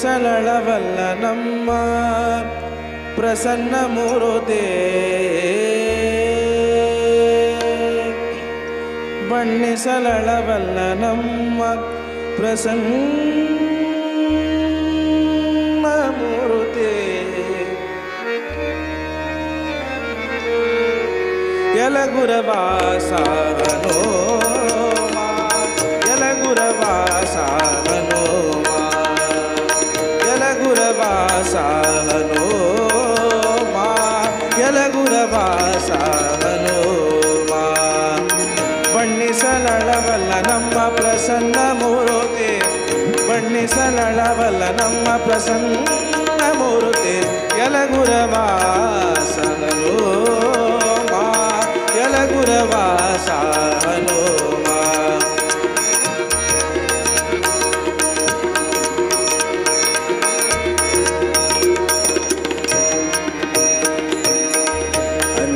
ಬಣ್ಣಿಸಲಳವಲ್ಲ ನಮ್ಮ ಪ್ರಸನ್ನ ಮೂರುತಿ ಬಣ್ಣಿಸಲಳವಲ್ಲ ನಮ್ಮ ಪ್ರಸನ್ನ ಮೂರುತಿ ಯಲಗುರವಾಸವನೋ ಯಲಗುರವಾಸವನೋ ಯಲಗುರವಾಸವನೋ ಯಲಗುರವಾಸವನೋ ಬಣ್ಣಿಸಲಳವಲ್ಲ ನಮ್ಮ ಪ್ರಸನ್ನ ಮೂರುತಿ ಬಣ್ಣಿಸಲಳವಲ್ಲ ನಮ್ಮ ಪ್ರಸನ್ನ ಮೂರುತಿ ಯಲಗುರವಾಸವನೋ ಯಲಗುರವಾಸವನೋ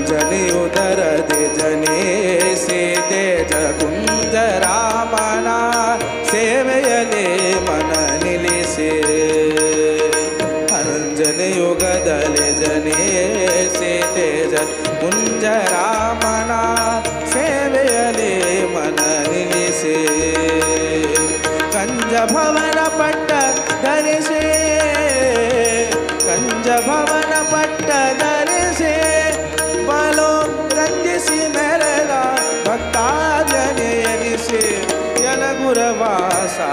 ಅಂಜನಿಯುದರದೆ ಜನಿಸಿ ತೇಜ ಕುಂಜರಾಮನ ಸೇವೆಯಲಿ ಮನ ನಿಲ್ಲಿಸಿ ಅಂಜನಿಯುಗದಲ್ಲಿ ಜನಿಸಿ ತೇಜ ಕುಂಜರಾಮನ ಸೇವೆಯಲಿ ಮನ ನಿಲ್ಲಿಸಿ ಕಂಜಭವನ ಪಟ್ಟ ಧರಿಸಿ ಕಂಜಭವನ ಪಟ್ಟ ಧರಿಸಿ ಬಲು ರಂಜಿಸಿ ಮೆರೆದ ಭಕ್ತಾಜನೆ ಎನಿಸಿ ಯಲಗುರವಾಸವನೋ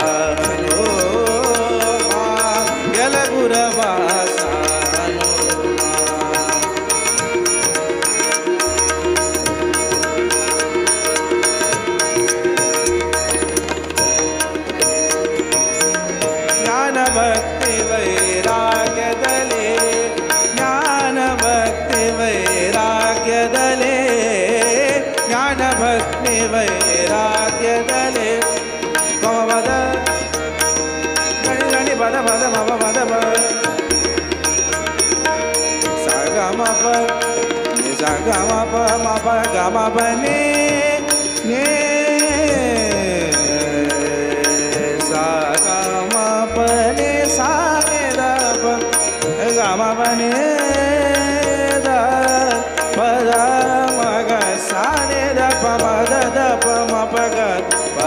ಯಲಗುರವಾಸವನೋ ಜ್ಞಾನ ಭಕ್ತಿ ವೈರಾಗ್ಯದಲ್ಲಿ ಜ್ಞಾನ ಭಕ್ತಿ ವೈರಾಗ್ಯದಲ್ಲಿ ಜ್ಞಾನ ಭಕ್ತಿ ವೈರಾಗ್ಯದಲ್ಲಿ ಮಮದ ಗಣಿ ಗಣಿ ಪದ ಪದ ಮಮ ಪದ ಪ ಸಗಮ ಪ ಸಗಮ ಪ ಮಪ ಗಮ ಪ ನೇ ಸಗಮ ಪ ನೇ ಸಾ ನೇ ದ ಪ ಗಮ ಪ ನೇ ದ ಪದ ಮಗ ಸಾ ನೇ ದ ಪ ಮದ ದ ಪ ಮ ಪ ಗ ಪ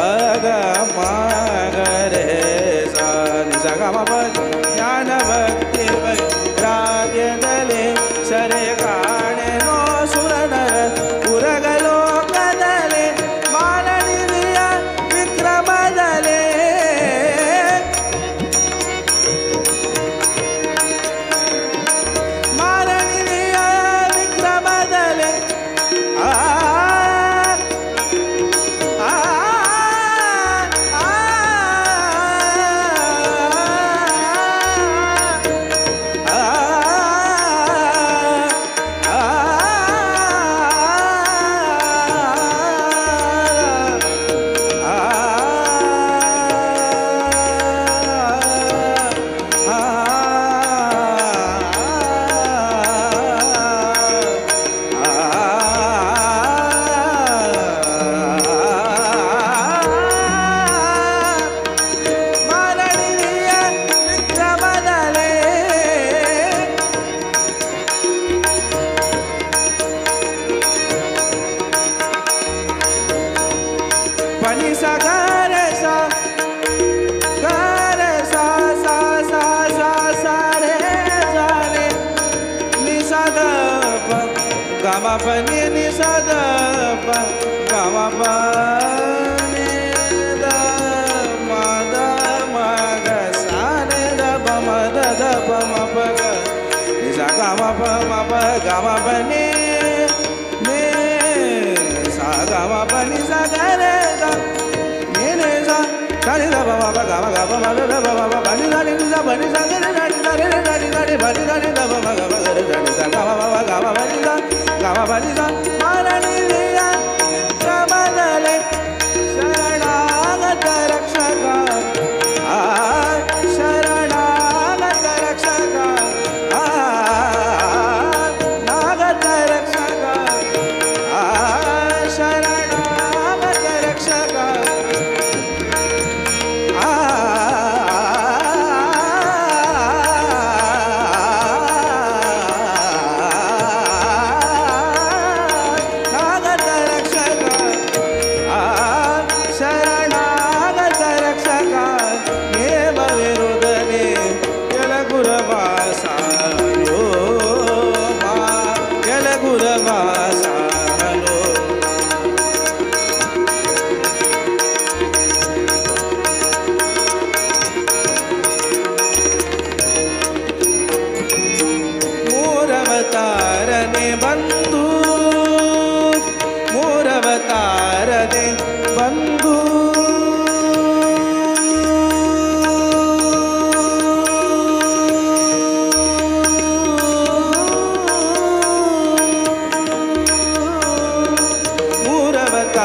ಗ ಮ ಗ ರೇ ಸಾ ನಿ ಸ ಗ ಮ ಪ ಜ್ಞಾನ ಭಕ್ತಿ ವೈರಾಗ್ಯದಲ್ಲಿ ಸರೆ ಕಾಣೆನೋ ಸುರನರ ಉರಗಲೋಕದಲ್ಲಿ ಮಾನನಿಧಿಯ ವಿಕ್ರಮದಲ್ಲಿ ಮಾನನಿಧಿಯ ವಿಕ್ರಮದಲ್ಲಿ Gamapani ni sada pa gamapani da mada maga sane da pa mada da pa ma pa ga ni sa gamapa ma pa gamapani ne sa gamapani sa ga re da ni ne sa kani da pa ma pa gama ga pa ma da pa ma pa ni da ni sa pa ni sa ga re da ni da re da ni da re pa ni da ni da pa ma ga ma ga re da ni sa gama pa gama pa ni da gama pa ni da ಮಾನನಿಧಿಯ ವಿಕ್ರಮದಲ್ಲಿ ಶರಣಾಗತ ರಕ್ಷಕ ಶರಣಾಗತ ರಕ್ಷಕ ನಾಗತ ರಕ್ಷಕ ಶರಣಾಗತ ರಕ್ಷಕ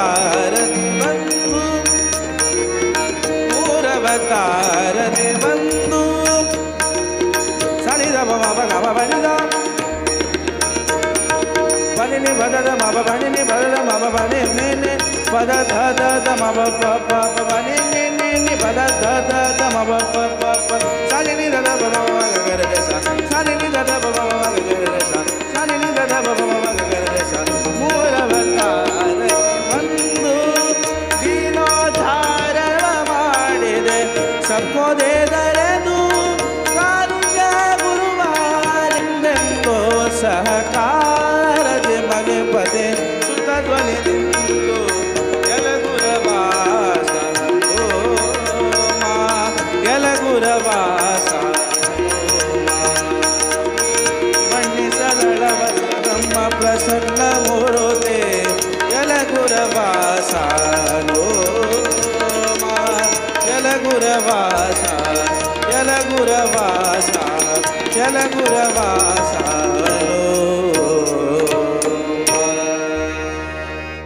ಮೂರವತಾರದಿ ಬಂದು ಮೂರವತಾರದಿ ಬಂದು ಸನಿದ ಮಮ ಗಮ ಬನಿದ ಬನಿನಿ ಬದದ ಮಮ ಬನಿನಿ ಬದದ ಮಮ ಬನಿ ನಿ ಪದ ಧ ದ ದ ಮಮ ಪ ಪ ಪ ಬನಿ ನಿ ಪದ ಧ ದ ದ ಮಮ ಪ ಪ ಪ ಸನಿ ನಿ ದ ದ ಮ ಮ ಗ ಗ ರೆ ಸ ಸನಿ ನಿ ದ ದ ಮ ಮ ಗ ಗ ರೆ ಸ ಸನಿ ನಿ ದ ದ ಮ ಮ ಗ ಗ ರೆ ಸ ಮೂರವತಾರ ಬಂದು ದೀನೋದ್ಧಾರವ ಮಾಡಿದೆ ಸತ್ಕೋದೇದರೆದು ಕಾರುಣ್ಯ ಗುರುವಾರಿಂದೆಂದೋ ಸಹಕಾರದೆ ಮನೆಪದೆ ಸುತಧ್ವನಿದಿಂದು ಯಲಗುರವಾಸ ಯಲಗುರವಾಸ ಮಣ್ಣಿಸದಳವಲ್ಲ ನಮ್ಮ ಪ್ರಸನ್ನ ಮೂರುತೆ ಯಲಗುರವಾಸ ಯಲಗುರವಾಸ ಯಲಗುರವಾಸ ಯಲಗುರವಾಸ